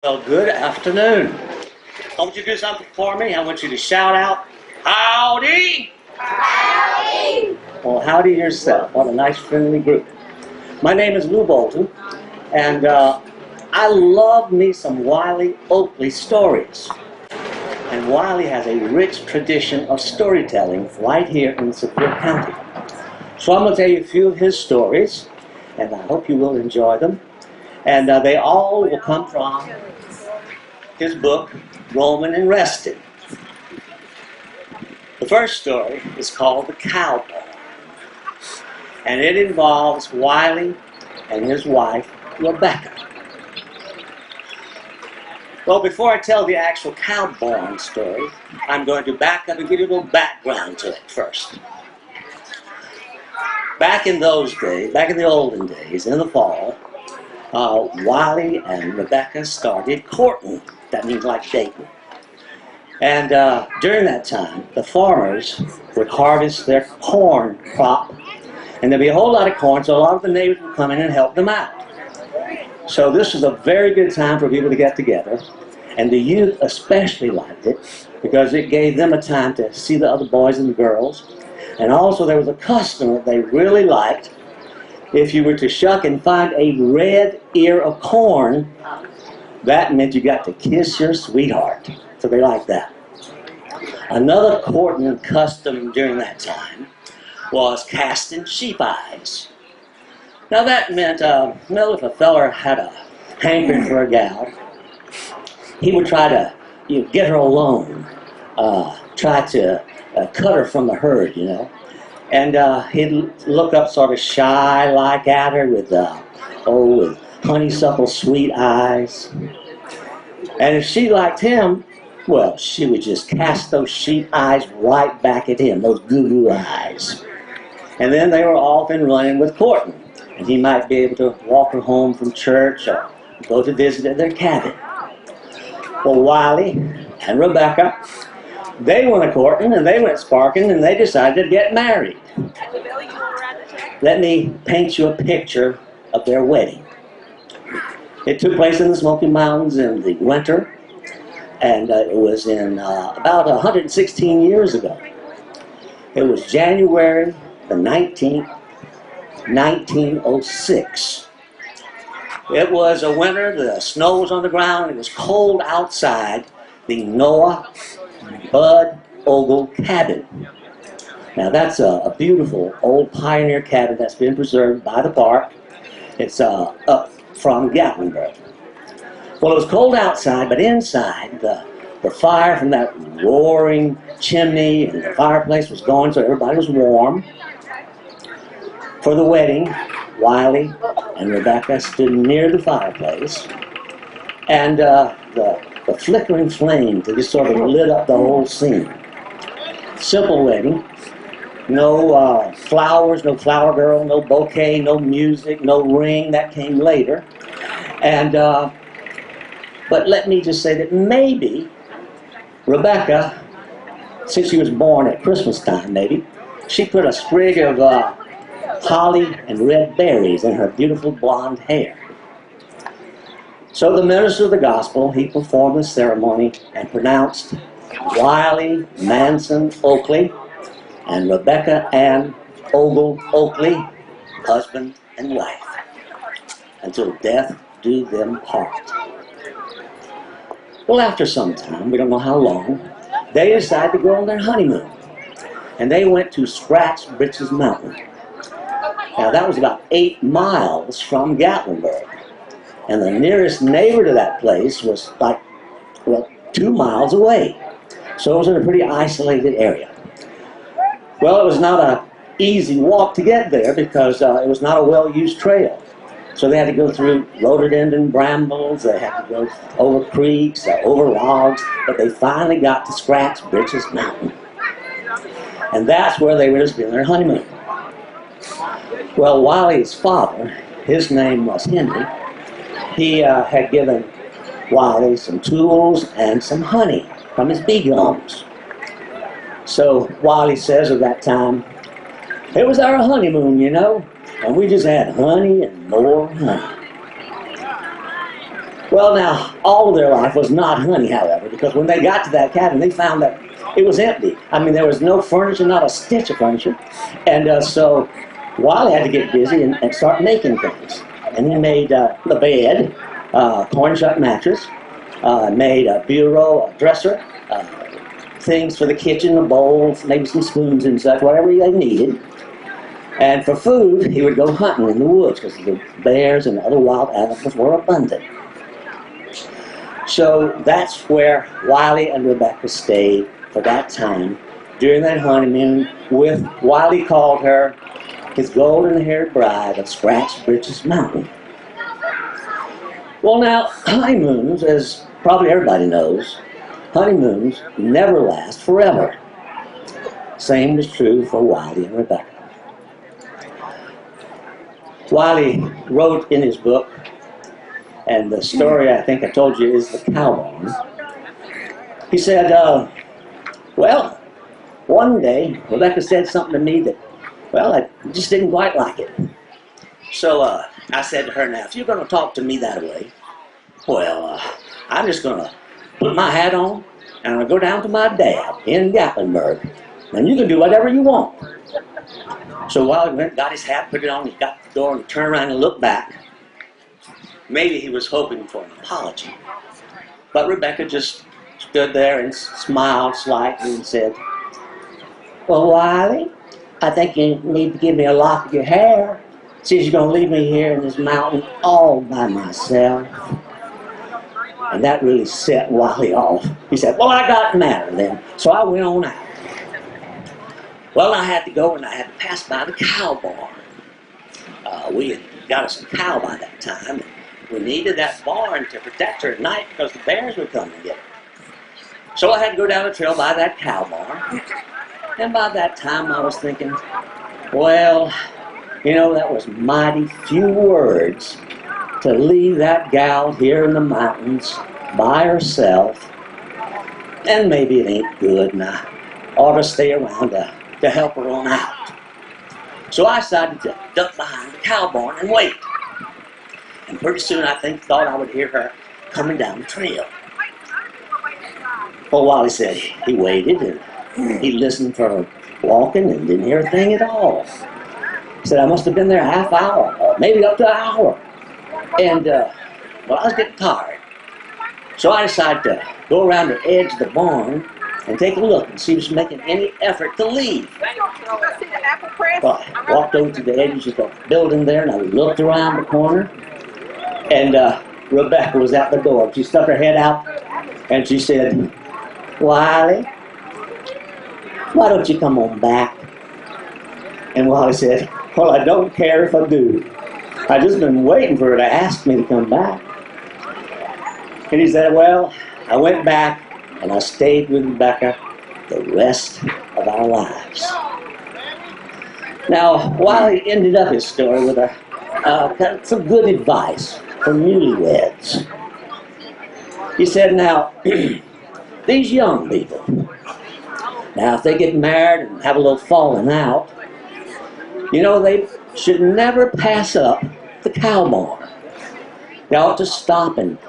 Well, good afternoon. I want you to do something for me. I want you to shout out, howdy! Howdy! Well, howdy yourself. What a nice, friendly group. My name is Lew Bolton, and I love me some Wiley Oakley stories. And Wiley has a rich tradition of storytelling right here in Sevier County. So I'm going to tell you a few of his stories, and I hope you will enjoy them. And they all will come from his book, Roamin and Rested. The first story is called The Cow Barn, and it involves Wiley and his wife, Rebecca. Well, before I tell the actual cow barn story, I'm going to back up and give you a little background to it first. Back in those days, back in the olden days, in the fall, Wiley and Rebecca started courting. That means like dating. And during that time, the farmers would harvest their corn crop, and there'd be a whole lot of corn, so a lot of the neighbors would come in and help them out. So this was a very good time for people to get together, and the youth especially liked it because it gave them a time to see the other boys and the girls. And also there was a custom that they really liked. If you were to shuck and find a red ear of corn, that meant you got to kiss your sweetheart. So they liked that. Another courting custom during that time was casting sheep eyes. Now that meant, if a feller had a hankering for a gal, he would try to get her alone, try to cut her from the herd, And he'd look up sort of shy-like at her with honeysuckle sweet eyes. And if she liked him, well, she would just cast those sheep eyes right back at him, those goo-goo eyes. And then they were off and running with courting. And he might be able to walk her home from church or go to visit at their cabin. Well, Wiley and Rebecca, they went a-courting and they went sparking and they decided to get married. Let me paint you a picture of their wedding. It took place in the Smoky Mountains in the winter, and it was in about 116 years ago. It was January the 19th, 1906. It was a winter, the snow was on the ground, it was cold outside the Noah Bud Ogle cabin. Now that's a beautiful old pioneer cabin that's been preserved by the park. It's up from Gatlinburg. Well, it was cold outside, but inside the fire from that roaring chimney and the fireplace was going, so everybody was warm. For the wedding, Wiley and Rebecca stood near the fireplace, and the flickering flame just sort of lit up the whole scene. Simple wedding. No flowers, no flower girl, no bouquet, no music, no ring. That came later. And but let me just say that maybe Rebecca, since she was born at Christmas time, maybe she put a sprig of holly and red berries in her beautiful blonde hair. So the minister of the gospel, he performed the ceremony and pronounced Wiley Manson Oakley and Rebecca Ann Ogle Oakley, husband and wife, until death do them part. Well, after some time, we don't know how long, they decided to go on their honeymoon, and they went to Scratch Britches Mountain. Now that was about 8 miles from Gatlinburg, and the nearest neighbor to that place was like, 2 miles away. So it was in a pretty isolated area. Well, it was not an easy walk to get there because it was not a well-used trail. So they had to go through rhododendron brambles, they had to go over creeks, over logs, but they finally got to Scratch Britches Mountain. And that's where they were to spend their honeymoon. Well, Wiley's father, his name was Henry, he had given Wiley some tools and some honey from his bee gums. So Wiley says of that time, it was our honeymoon, and we just had honey and more honey. Well, now, all of their life was not honey, however, because when they got to that cabin, they found that it was empty. I mean, there was no furniture, not a stitch of furniture. And so Wiley had to get busy and start making things. And he made the bed, corn-shut mattress, made a bureau, a dresser, things for the kitchen, a bowl, maybe some spoons and such, whatever they needed. And for food, he would go hunting in the woods because the bears and other wild animals were abundant. So that's where Wiley and Rebecca stayed for that time during that honeymoon with, Wiley called her his golden-haired bride of Scratch Britches Mountain. Well, now, honeymoons, as probably everybody knows, honeymoons never last forever. Same is true for Wiley and Rebecca. Wiley wrote in his book, and the story I think I told you is the cow barn. He said, well, one day Rebecca said something to me that, well, I just didn't quite like it. So I said to her, now, if you're going to talk to me that way, well, I'm just going to put my hat on and I'm going to go down to my dad in Gatlinburg, and you can do whatever you want. So Wiley went, got his hat, put it on, he got the door and he turned around and looked back. Maybe he was hoping for an apology. But Rebecca just stood there and smiled slightly and said, well, Wiley, I think you need to give me a lock of your hair, since you're going to leave me here in this mountain all by myself. And that really set Wiley off. He said, well, I got the matter then. So I went on out. Well, I had to go and I had to pass by the cow barn. We had got us a cow by that time. We needed that barn to protect her at night because the bears would come and get her. So I had to go down the trail by that cow barn. And by that time I was thinking, well, you know, that was mighty few words to leave that gal here in the mountains by herself. And maybe it ain't good and I ought to stay around to help her on out. So I decided to duck behind the cow barn and wait. And pretty soon I thought I would hear her coming down the trail. Well, Wiley said he waited and he listened for her walking and didn't hear a thing at all. He said I must have been there a half hour, or maybe up to an hour. And, well, I was getting tired. So I decided to go around the edge of the barn and take a look and see if she was making any effort to leave. Well, I walked over to the edge of the building there and I looked around the corner. And Rebecca was at the door. She stuck her head out and she said, Wiley, why don't you come on back? And Wiley said, well, I don't care if I do. I've just been waiting for her to ask me to come back. And he said, well, I went back and I stayed with Rebecca the rest of our lives. Now, Wiley ended up his story with some good advice for newlyweds. He said, now, these young people, now if they get married and have a little falling out, you know, they should never pass up the cow barn. They ought to stop and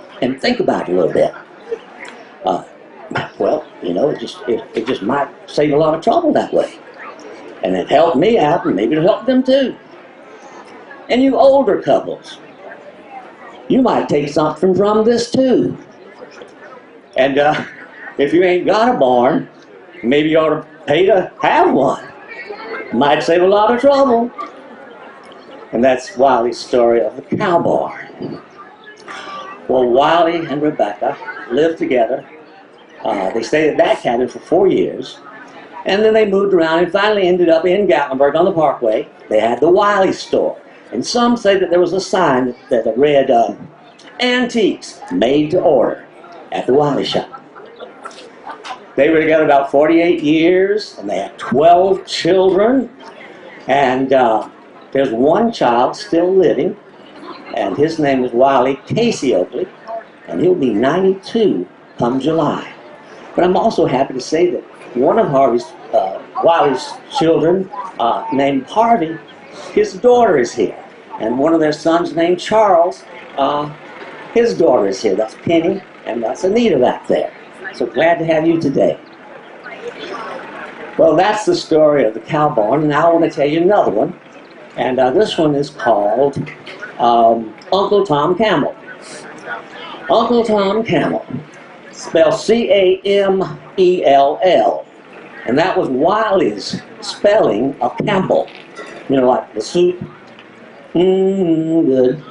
think about it a little bit. Well, you know, it just might save a lot of trouble that way. And it helped me out, and maybe it'll help them too. And you older couples, you might take something from this too. And if you ain't got a barn, maybe you ought to pay to have one. Might save a lot of trouble. And that's Wiley's story of the cow barn. Well, Wiley and Rebecca lived together. They stayed at that cabin for 4 years. And then they moved around and finally ended up in Gatlinburg on the Parkway. They had the Wiley store. And some say that there was a sign that read, antiques made to order at the Wiley shop. They were together about 48 years, and they had 12 children. And there's one child still living, and his name is Wiley Oakley, and he'll be 92 come July. But I'm also happy to say that one of Wiley's children, named Harvey, his daughter is here. And one of their sons named Charles, his daughter is here. That's Penny, and that's Anita back there. So glad to have you today. Well, that's the story of the cow barn, and now I want to tell you another one. And this one is called Uncle Tom Camel. Uncle Tom Camel, spelled C-A-M-E-L-L. And that was Wiley's spelling of Campbell. You know, like the soup. Good.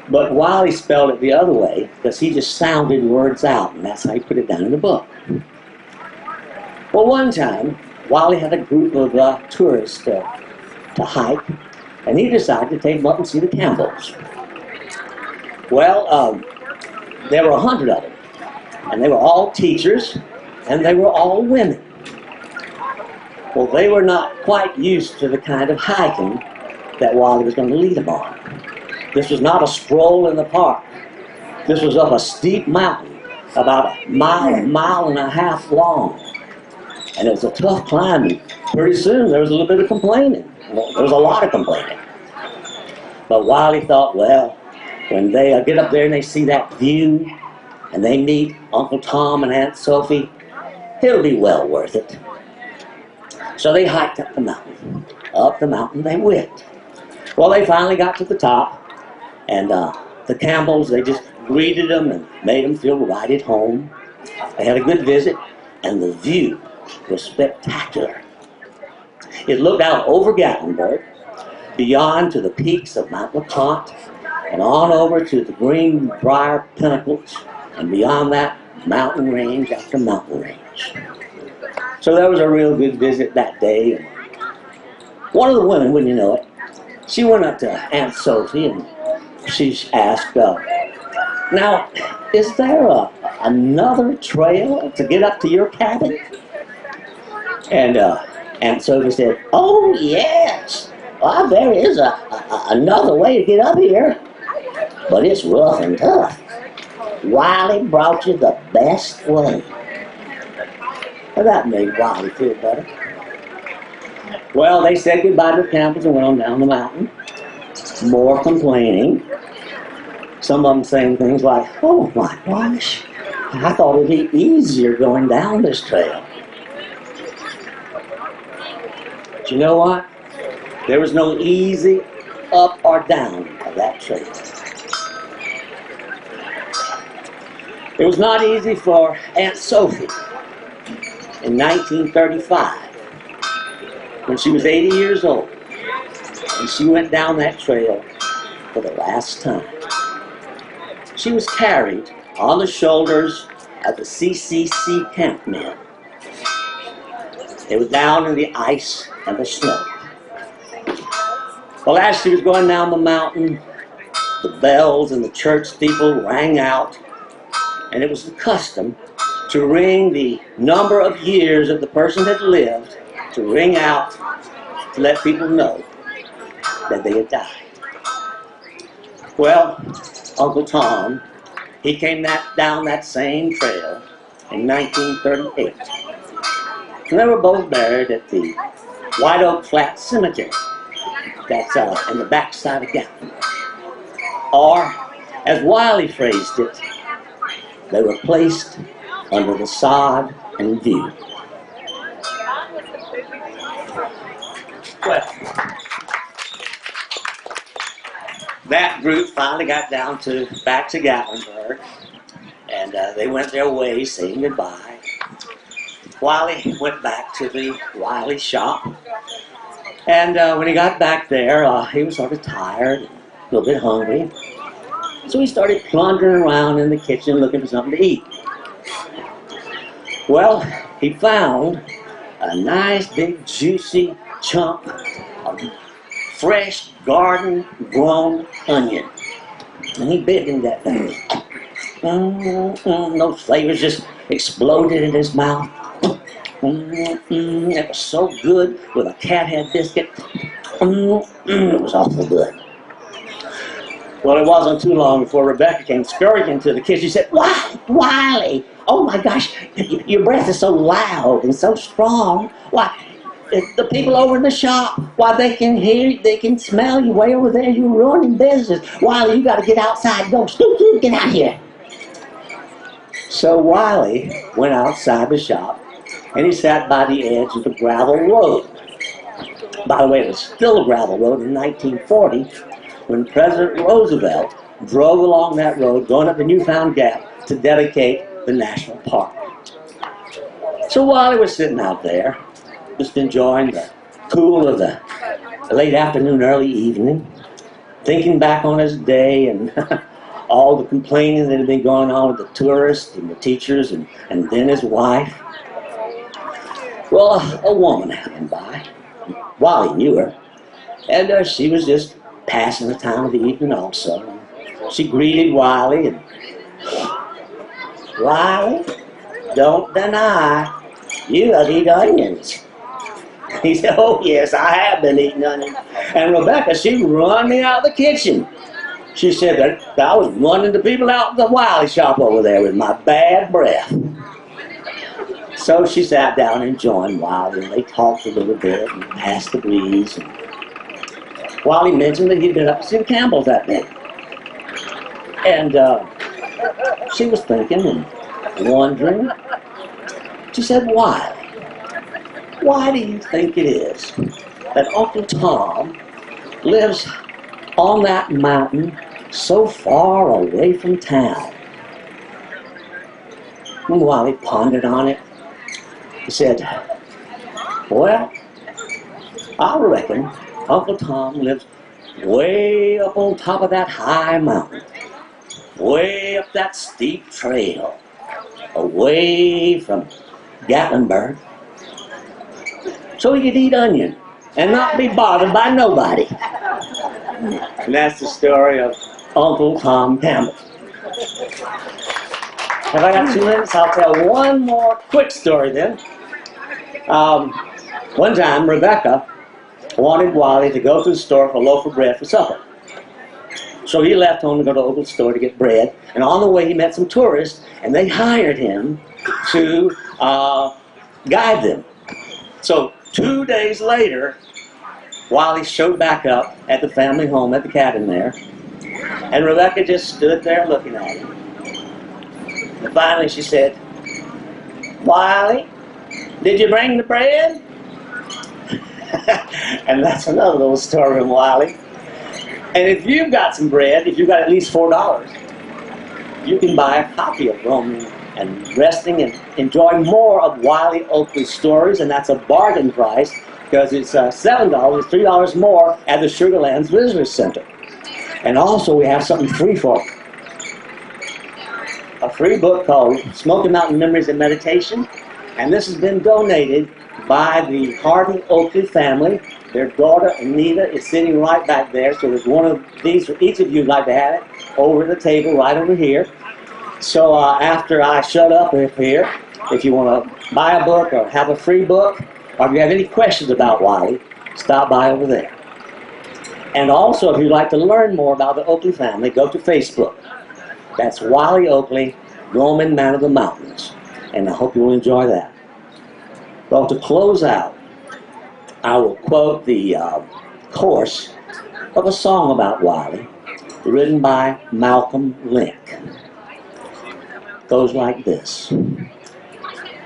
But Wiley spelled it the other way because he just sounded words out, and that's how he put it down in the book. Well, one time, Wiley had a group of tourists to hike, and he decided to take them up and see the Campbells. Well, there were 100 of them, and they were all teachers, and they were all women. Well, they were not quite used to the kind of hiking that Wiley was going to lead them on. This was not a stroll in the park. This was up a steep mountain, about a mile and a half long. And it was a tough climb. And pretty soon there was a little bit of complaining. Well, there was a lot of complaining. But Wiley thought, well, when they get up there and they see that view, and they meet Uncle Tom and Aunt Sophie, it'll be well worth it. So they hiked up the mountain. Up the mountain they went. Well, they finally got to the top, and the Campbells, they just greeted them and made them feel right at home. They had a good visit, and the view was spectacular. It looked out over Gatlinburg, beyond to the peaks of Mount LeConte, and on over to the Greenbrier Pinnacles, and beyond that, mountain range after mountain range. So that was a real good visit that day. And one of the women, wouldn't you know it, she went up to Aunt Sophie and she asked, now, is there another trail to get up to your cabin? And Aunt Sophie said, oh yes, well, there is another way to get up here, but it's rough and tough. Wiley brought you the best way. Well, that made Wiley feel better. Well, they said goodbye to the Campbells and went on down the mountain. More complaining. Some of them saying things like, oh my gosh, I thought it'd be easier going down this trail. But you know what? There was no easy up or down of that trail. It was not easy for Aunt Sophie in 1935 when she was 80 years old and she went down that trail for the last time. She was carried on the shoulders of the CCC campmen. They were down in the ice and the snow. Well, as she was going down the mountain, the bells in the church steeple rang out, and it was the custom to ring the number of years that the person had lived, to ring out to let people know that they had died. Well, Uncle Tom, he came down that same trail in 1938. And they were both buried at the White Oak Flat Cemetery. That's in the backside of Gatlinburg. Or, as Wiley phrased it, they were placed under the sod and view. Well, that group finally got back to Gatlinburg, and they went their way saying goodbye. Wiley went back to the Wiley shop, and when he got back there, he was sort of tired, and a little bit hungry, so he started plundering around in the kitchen looking for something to eat. Well, he found a nice big juicy chunk of fresh garden-grown onion, and he bit into that thing. Those flavors just exploded in his mouth. It was so good with a cat head biscuit. It was awful good. Well, it wasn't too long before Rebecca came scurrying into the kitchen. She said, Wiley, oh my gosh, your breath is so loud and so strong. Why, the people over in the shop, why, they can hear you, they can smell you way over there. You're ruining business. Wiley, you got to get outside. Go, scoot, scoot, get out here. So Wiley went outside the shop, and he sat by the edge of the gravel road. By the way, it was still a gravel road in 1940 when President Roosevelt drove along that road, going up the Newfound Gap to dedicate the national park. So Wiley was sitting out there, just enjoying the cool of the late afternoon, early evening, thinking back on his day and all the complaining that had been going on with the tourists and the teachers and then his wife. Well, a woman happened by. Wiley knew her, and she was just passing the time of the evening also. She greeted Wiley, and Wiley, don't deny you have eaten onions. He said, oh yes, I have been eating onions. And Rebecca, she run me out of the kitchen. She said that I was running the people out the Wiley shop over there with my bad breath. So she sat down and joined Wiley, and they talked a little bit and passed the breeze. And Wiley mentioned that he'd been up to see the Campbells that day. And she was thinking and wondering. She said, Wiley, why do you think it is that Uncle Tom lives on that mountain so far away from town? And Wiley pondered on it. He said, well, I reckon Uncle Tom lives way up on top of that high mountain, way up that steep trail, away from Gatlinburg, so he could eat onion and not be bothered by nobody. And that's the story of Uncle Tom Campbell. Have I got 2 minutes? I'll tell one more quick story then. One time, Rebecca wanted Wiley to go to the store for a loaf of bread for supper. So he left home to go to the local store to get bread, and on the way he met some tourists, and they hired him to guide them. So 2 days later, Wiley showed back up at the family home at the cabin there, and Rebecca just stood there looking at him. And finally she said, Wiley, did you bring the bread? And that's another little story from Wiley. And if you've got some bread, if you've got at least $4, you can buy a copy of Roamin and Resting and enjoy more of Wiley Oakley's stories, and that's a bargain price because it's $7, it's $3 more at the Sugarlands Visitor Center. And also we have something free for you. A free book called Smoky Mountain Memories and Meditation, and this has been donated by the Harvey Oakley family. Their daughter Anita is sitting right back there, so there's one of these for each of you who'd like to have it over the table right over here. So after I shut up here, if you want to buy a book or have a free book, or if you have any questions about Wiley, stop by over there. And also, if you'd like to learn more about the Oakley family, go to Facebook. That's Wiley Oakley, Roamin Man of the Mountains. And I hope you'll enjoy that. Well, to close out, I will quote the chorus of a song about Wiley, written by Malcolm Link. It goes like this.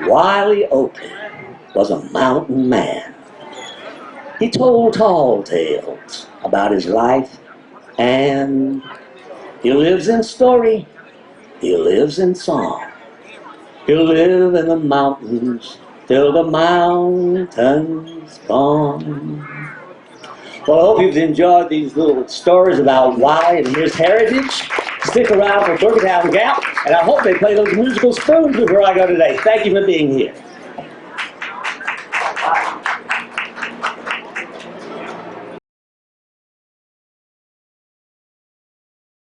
Wiley Oakley was a mountain man. He told tall tales about his life, and he lives in story, he lives in song. He'll live in the mountains till the mountain's gone. Well, I hope you've enjoyed these little stories about Wiley and his heritage. Stick around for Burgertown Gap, and I hope they play those musical spoons before I go today. Thank you for being here.